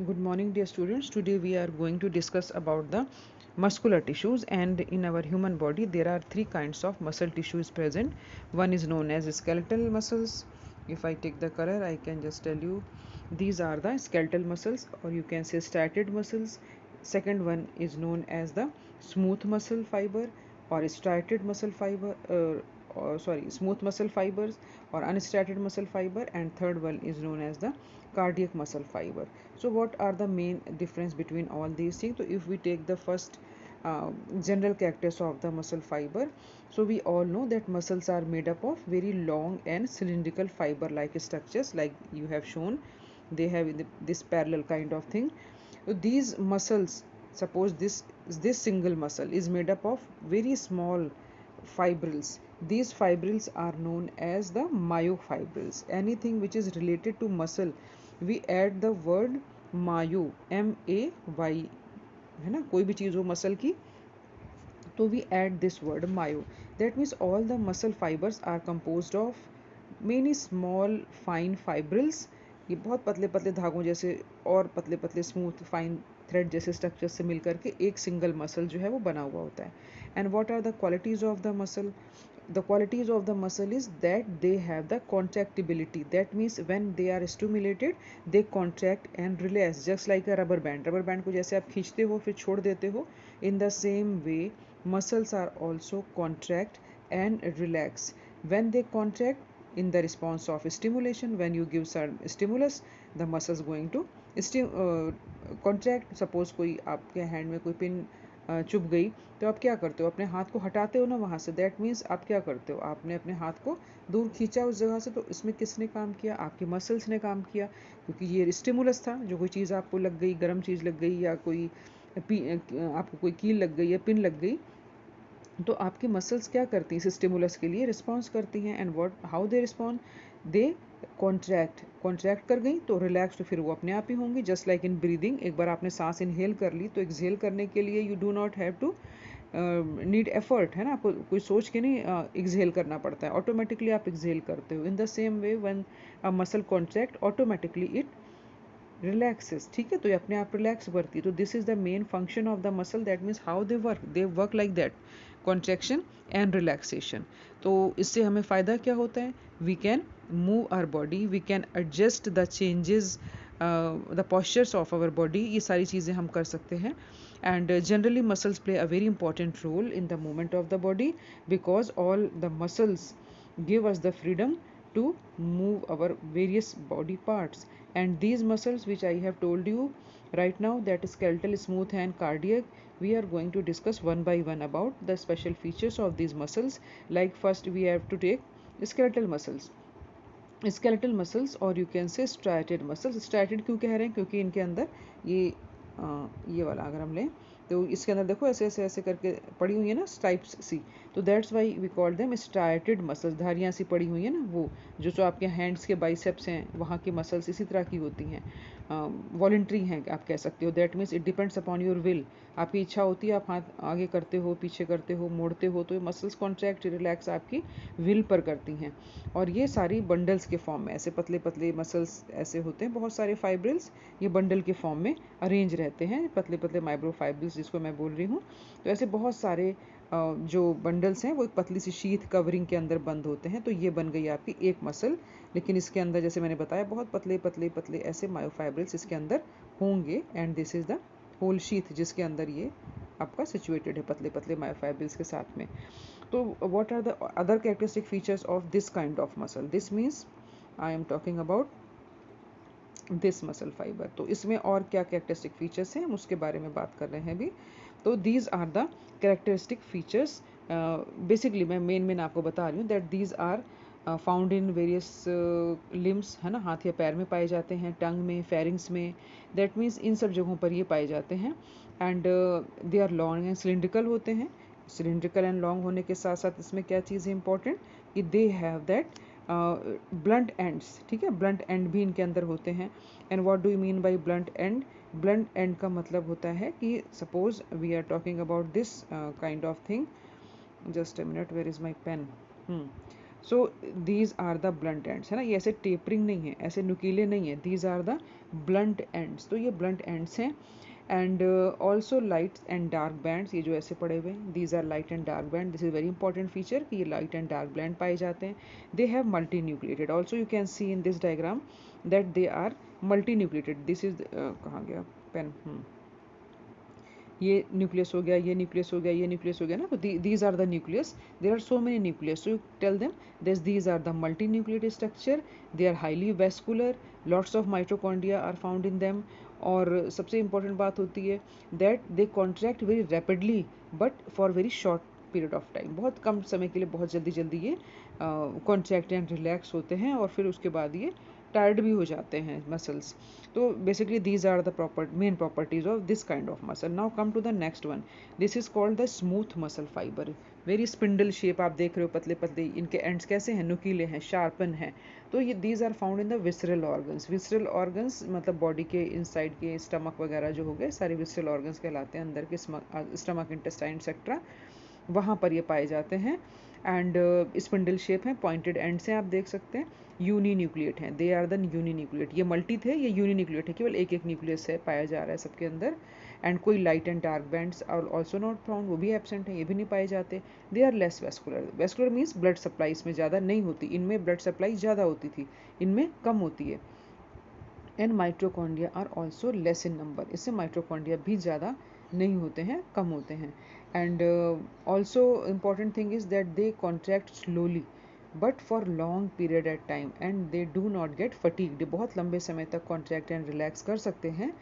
Good morning, dear students. Today we are going to discuss about the muscular tissues, and in our human body there are three kinds of muscle tissues present. One is known as skeletal muscles. If I take the color, I can just tell you these are the skeletal muscles, or you can say striated muscles. Second one is known as the smooth muscle fiber or striated muscle fiber, smooth muscle fibers or unstriated muscle fiber, and third one is known as the cardiac muscle fiber. So what are the main difference between all these things? So if we take the first general characters of the muscle fiber, so we all know that muscles are made up of very long and cylindrical fiber like structures, like you have shown. They have this parallel kind of thing. So these muscles, suppose this single muscle is made up of very small fibrils. These fibrils are known as the myofibrils. Anything which is related to muscle, we add the word mayo, MAY, है ना, कोई भी चीज़ हो muscle की तो we add this word myo. That means all the muscle fibres are composed of many small fine fibrils. ये बहुत पतले पतले धागों जैसे और पतले पतले स्मूथ फाइन थ्रेड जैसे स्ट्रक्चर से मिलकर के एक सिंगल मसल जो है वो बना हुआ होता है. And what are the qualities of the muscle? The qualities of the muscle is that they have the contractibility. That means when they are stimulated, they contract and relax, just like a rubber band. Rubber band को जैसे आप खींचते हो फिर छोड़ देते हो, in the same way muscles are also contract and relax. When they contract in the response of stimulation, when you give some stimulus, the muscles going to contract. Suppose कोई आपके हैंड में कोई पिन चुभ गई, तो आप क्या करते हो? अपने हाथ को हटाते हो ना वहाँ से. दैट मीन्स आप क्या करते हो? आपने अपने हाथ को दूर खींचा उस जगह से. तो इसमें किसने काम किया? आपके मसल्स ने काम किया, क्योंकि ये स्टिमुलस था. जो कोई चीज़ आपको लग गई, गर्म चीज़ लग गई, या कोई आपको कोई कील लग गई या पिन लग गई, तो आपकी मसल्स क्या करती हैं? इस स्टिमुलस के लिए रिस्पॉन्स करती हैं. And what how they respond? They contract कर गई तो रिलैक्स, तो फिर वो अपने आप ही होंगी. जस्ट लाइक इन ब्रीदिंग, एक बार आपने सांस इनहेल कर ली तो एक्सहेल करने के लिए you do not have to need effort, है ना. आपको कोई सोच के नहीं एक्सहेल करना पड़ता है, ऑटोमेटिकली आप एक्सहेल करते हो. In the same way when a muscle contract, automatically it relaxes. ठीक है, तो ये अपने आप रिलैक्स करती है. तो this is the main function of the muscle. That means how they work like that, contraction and relaxation. तो इससे हमें फ़ायदा क्या होता है? We can move our body, we can adjust the changes, the postures of our body. ये सारी चीज़ें हम कर सकते हैं. And generally muscles play a very important role in the movement of the body, because all the muscles give us the freedom to move our various body parts. And these muscles which I have told you right now, that is skeletal, smooth and cardiac, we are going to discuss one by one about the special features of these muscles. Like first we have to take skeletal muscles. Skeletal muscles, और you can say striated muscles. Striated क्यों कह रहे हैं? क्योंकि इनके अंदर ये वाला अगर हम लें तो इसके अंदर देखो ऐसे ऐसे ऐसे करके पड़ी हुई है ना, स्ट्राइप्स सी. तो that's why we call them striated muscles. धारियाँ सी पड़ी हुई है ना, वो जो आपके हैंड्स के बाइसेप्स हैं वहाँ की मसल्स इसी तरह की होती हैं. वॉलेंट्री हैं आप कह सकते हो. That means it depends upon your will. आपकी इच्छा होती है, आप हाथ आगे करते हो, पीछे करते हो, मोड़ते हो, तो ये मसल्स कॉन्ट्रैक्ट रिलैक्स आपकी विल पर करती हैं. और ये सारी बंडल्स के फॉर्म में, ऐसे पतले पतले मसल्स ऐसे होते हैं, बहुत सारे फाइब्रिल्स, ये बंडल के फॉर्म में अरेंज रहते हैं, पतले पतले माइक्रोफाइब्रिल्स जिसको मैं बोल रही हूँ. तो ऐसे बहुत सारे जो बंडल्स हैं वो एक पतली सी शीथ कवरिंग के अंदर बंद होते हैं. तो ये बन गई आपकी एक मसल. लेकिन इसके अंदर जैसे मैंने बताया बहुत पतले पतले पतले ऐसे मायोफाइब्रिल्स इसके अंदर होंगे. And this is the whole sheath जिसके अंदर ये आपका सिचुएटेड है पतले पतले मायोफाइब्रिल्स के साथ में. तो what are the other characteristic features of this kind of muscle? This means I am talking about this muscle fiber. तो इसमें और क्या characteristic features हैं हम उसके बारे में बात कर रहे हैं अभी. तो these are the characteristic features. Basically मैं मेन आपको बता रही हूँ that these are found in various limbs, है ना. हाथ या पैर में पाए जाते हैं, टंग में, फेरिंग्स में. दैट मीन्स इन सब जगहों पर ये पाए जाते हैं. And they are long and cylindrical होते हैं. सिलिंड्रिकल एंड लॉन्ग होने के साथ साथ इसमें क्या चीज़ है इंपॉर्टेंट, कि they have that blunt ends. ठीक है, ब्लंट एंड भी इनके अंदर होते हैं. And what do you mean by blunt end? Blunt end का मतलब होता है कि suppose we are talking about this kind of thing. Just a minute, where is my pen? So these are the blunt ends, है ना, ये ऐसे tapering नहीं है, ऐसे नुकीले नहीं है, these are the blunt ends, तो ये ब्लंट एंड्स हैं। And also light and dark bands, ये जो ऐसे पड़े हुए हैं, these are light and dark band, this is very important feature कि ये लाइट एंड डार्क बैंड पाए जाते हैं। They have multi nucleated, also you can see in this diagram that they are multi nucleated, this is कहाँ गया pen, ये nucleus हो गया, ये न्यूक्लियस हो गया, ये न्यूक्लियस हो गया ना, तो these are the nucleus, there are so many nucleus, so you tell them this these are the multi nucleated structure, they are highly vascular, lots of mitochondria are found in them. और सबसे important बात होती है that they contract very rapidly but for very short period of time, बहुत कम समय के लिए बहुत जल्दी जल्दी ये कॉन्ट्रैक्ट एंड रिलैक्स होते हैं और फिर उसके बाद ये टायर्ड भी हो जाते हैं मसल्स। तो basically these are the main properties of this kind of muscle. Now come to the next one, this is called the smooth muscle fibre, very spindle shape आप देख रहे हो, पतले पतले इनके एंड्स कैसे हैं, नुकीले हैं, शार्पन हैं। तो ये these are found in the visceral organs, visceral organs मतलब बॉडी के इनसाइड के स्टमक वगैरह जो हो गए सारे विसरल ऑर्गन्स कहलाते हैं, अंदर के स्टमक इंटेस्टाइन एक्सेट्रा, वहाँ पर ये पाए जाते हैं। एंड स्पिंडल शेप है, पॉइंटेड एंड से आप देख सकते हैं, यूनी न्यूक्लिएट हैं, they are the uni nucleate, ये मल्टी थे, ये यूनी न्यूक्लिएट है, केवल एक एक न्यूक्लियस है पाया जा रहा है सबके अंदर। एंड कोई लाइट एंड डार्क बैंड्स और ऑल्सो नॉट फाउंड, वो भी एबसेंट है, ये भी नहीं पाए जाते। They are less vascular, vascular means blood supply इसमें ज़्यादा नहीं होती, इनमें ब्लड सप्लाई ज़्यादा होती थी, इनमें कम होती है। And mitochondria are also less in number, इससे माइट्रोकॉन्ड्रिया भी ज़्यादा नहीं होते हैं, कम होते हैं। And also important thing is that they contract slowly but for long period at time and they do not get fatigued, बहुत लंबे समय तक कॉन्ट्रैक्ट एंड रिलैक्स कर सकते हैं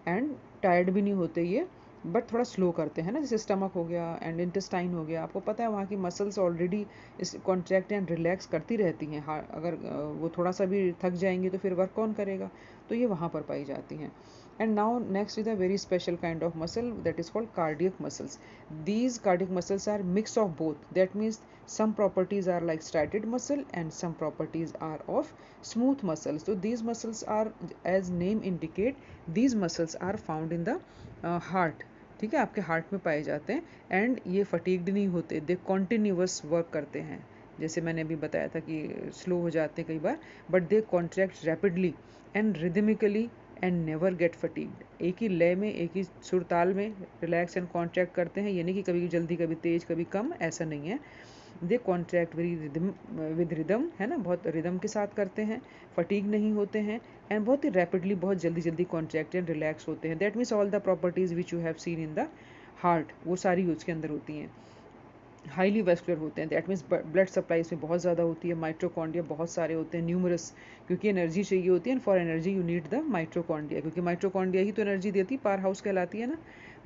एंड टायर्ड भी नहीं होते ये, बट थोड़ा स्लो करते हैं ना, जैसे स्टमक हो गया एंड इंटेस्टाइन हो गया, आपको पता है वहाँ की मसल्स ऑलरेडी इस कॉन्ट्रैक्ट एंड रिलैक्स करती रहती हैं, अगर वो थोड़ा सा भी थक जाएंगे तो फिर वर्क कौन करेगा, तो ये वहाँ पर पाई जाती हैं। And now next is a very special kind of muscle that is called cardiac muscles, these cardiac muscles are mix of both, that means some properties are like striated muscle and some properties are of smooth muscles, so these muscles are, as name indicate, these muscles are found in the heart, ठीक है, आपके heart में पाए जाते हैं। And ये fatigued नहीं होते, दे कॉन्टिन्यूअस वर्क करते हैं, जैसे मैंने अभी बताया था कि स्लो हो जाते हैं कई बार, but they contract rapidly and rhythmically and never get fatigued, एक ही लय में एक ही सुरताल में रिलैक्स एंड कॉन्ट्रैक्ट करते हैं, यानी कि कभी जल्दी कभी तेज कभी कम, ऐसा नहीं है। They contract very rhythm with rhythm, है ना, बहुत रिदम के साथ करते हैं, फटीग नहीं होते हैं एंड बहुत ही रैपिडली बहुत जल्दी जल्दी कॉन्ट्रैक्ट एंड रिलैक्स होते हैं। That means all the properties which you have seen in the heart वो सारी उसके अंदर होती हैं। हाईली वेस्कुलर होते हैं, दैट मीन्स ब्लड सप्लाई इसमें बहुत ज़्यादा होती है, माइट्रोकॉन्ड्रिया बहुत सारे होते हैं, न्यूमरस, क्योंकि एनर्जी चाहिए होती है, and for energy you need the mitochondria, क्योंकि माइट्रोकॉन्ड्रिया ही तो एनर्जी देती है, पावर हाउस कहलाती है ना।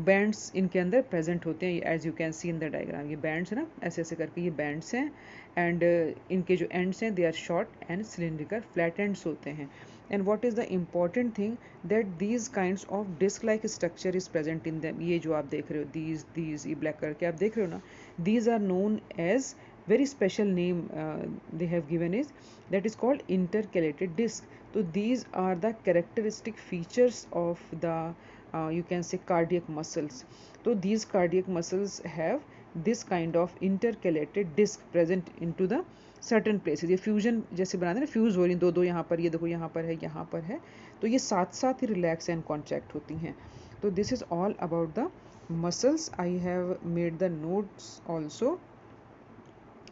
बैंड्स इनके अंदर प्रेजेंट होते हैं, as you can see in the diagram, ये बैंड्स है ना, ऐसे ऐसे करके ये बैंड्स हैं। एंड इनके जो एंड्स हैं they are short and cylindrical, flat ends होते हैं। and what is the important thing that these kinds of disc like structure is present in them, ये जो आप देख रहे हो, these ये black करके आप देख रहे हो ना, these are known as, very special name they have given is, that is called intercalated disc, so these are the characteristic features of the you can say cardiac muscles, so these cardiac muscles have this kind of intercalated disc present into the certain places, ये fusion जैसे बनाते हैं ना, fuse हो रही दो दो, यहाँ पर ये देखो, यहाँ पर है, यहाँ पर है, तो ये साथ साथ ही रिलैक्स एंड कॉन्ट्रैक्ट होती हैं। तो this is all about the muscles, I have made the notes also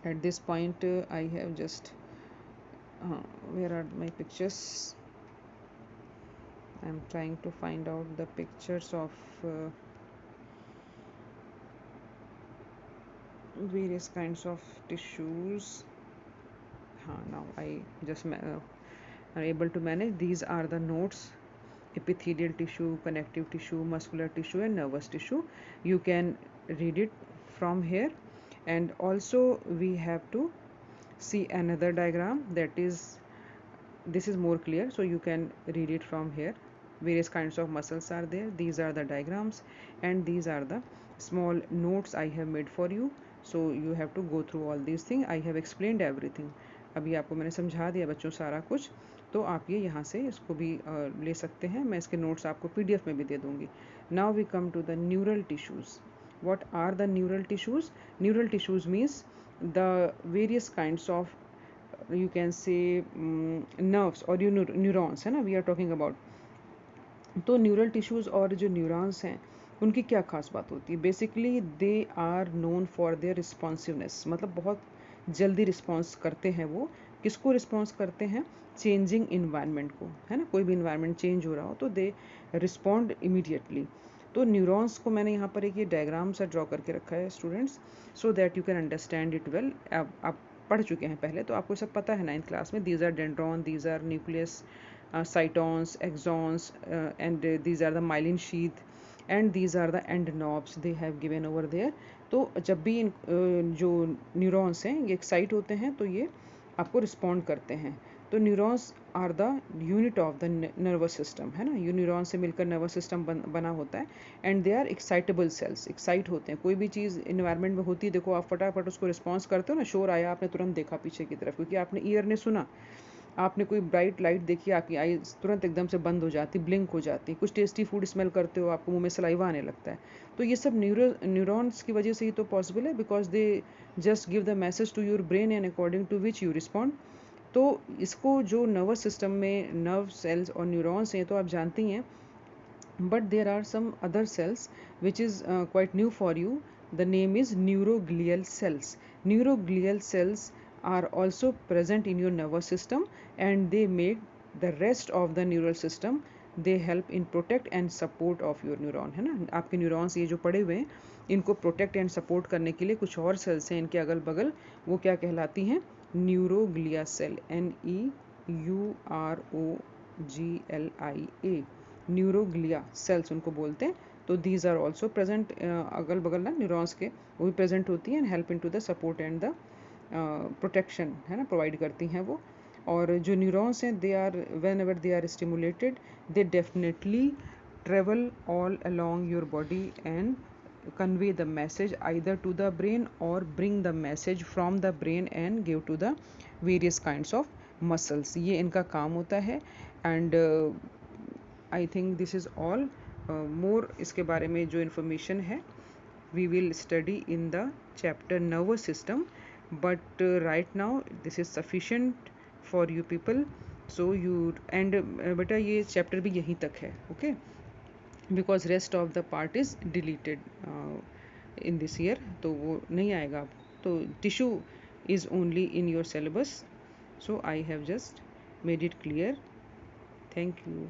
at this point, I have just where are my pictures, I am trying to find out the pictures of various kinds of tissues. Now I just are able to manage. These are the nodes: epithelial tissue, connective tissue, muscular tissue and nervous tissue. You can read it from here, and also we have to see another diagram, that is, this is more clear, so you can read it from here. Various kinds of muscles are there, these are the diagrams, and these are the small notes I have made for you, so you have to go through all these things. I have explained everything. अभी आपको मैंने समझा दिया बच्चों सारा कुछ, तो आप ये यहाँ से इसको भी ले सकते हैं, मैं इसके नोट्स आपको PDF में भी दे दूँगी। Now we come to the neural tissues. what are the neural tissues? Neural tissues means the various kinds of you can से नर्व्स और न्यूरॉन्स है ना, वी आर टॉकिंग अबाउट। तो न्यूरल टिश्यूज़ और जो न्यूरॉन्स हैं उनकी क्या खास बात होती है? Basically they are known for their responsiveness, मतलब बहुत जल्दी रिस्पॉन्स करते हैं वो। किसको रिस्पॉन्स करते हैं? चेंजिंग इन्वायरमेंट को, है ना, कोई भी इन्वायरमेंट चेंज हो रहा हो तो दे रिस्पॉन्ड इमीडिएटली। तो न्यूरॉन्स को मैंने यहाँ पर एक ये डायग्राम सा ड्रॉ करके रखा है students, so that you can understand it well. आप पढ़ चुके हैं पहले तो आपको सब पता है 9th क्लास में। These are dendron, these are nucleus, cytons, axons, and these are the myelin sheath, and these are the end knobs they have given over there. तो जब भी इन जो न्यूरॉन्स हैं ये एक्साइट होते हैं तो ये आपको रिस्पॉन्ड करते हैं। तो neurons are the unit of the nervous system, है ना, ये न्यूरॉन से मिलकर नर्वस सिस्टम बना होता है। And they are excitable cells, excite होते हैं। कोई भी चीज़ इन्वायरमेंट में होती है, देखो आप फटाफट उसको रिस्पॉन्स करते हो ना, शोर आया आपने तुरंत देखा पीछे की तरफ, क्योंकि आपने ईयर ने सुना। आपने कोई ब्राइट लाइट देखी, आपकी आई तुरंत एकदम से बंद हो जाती, ब्लिंक हो जाती। कुछ टेस्टी फूड स्मेल करते हो, आपको मुंह में सलाइवा आने लगता है। तो ये सब न्यूरॉन्स की वजह से ही तो पॉसिबल है, because they just give the message to your brain and according to which you respond. तो इसको जो नर्वस सिस्टम में नर्व सेल्स और न्यूरॉन्स हैं तो आप जानती हैं, but there are some other cells which is quite new for you. The name is neuroglial cells. Neuroglial cells are also present in your nervous system, and they make the rest of the neural system, they help in protect and support of your neuron, है ना। आपके neurons ये जो पड़े हुए हैं इनको protect and support करने के लिए कुछ और सेल्स हैं इनके अगल बगल, वो क्या कहलाती हैं? Neuroglia cell, NEUROGLIA, neuroglia cells उनको बोलते हैं। तो दीज आर ऑल्सो प्रेजेंट, अगल बगल ना न्यूरॉन्स के, वो भी प्रेजेंट होती हैं and help in to the support and the protection, है ना, प्रोवाइड करती हैं वो। और जो न्यूरॉन्स हैं they are whenever they are stimulated they definitely travel all along your body and convey the message either to the brain or bring the message from the brain and give to the various kinds of muscles, ये इनका काम होता है। And I think this is all. More इसके बारे में जो information है we will study in the chapter nervous system, but right now this is sufficient for you people. So you and बेटा ये चैप्टर भी यहीं तक है, okay, because rest of the part is deleted in this year, तो वो नहीं आएगा आपको। तो tissue is only in your syllabus, so I have just made it clear. Thank you.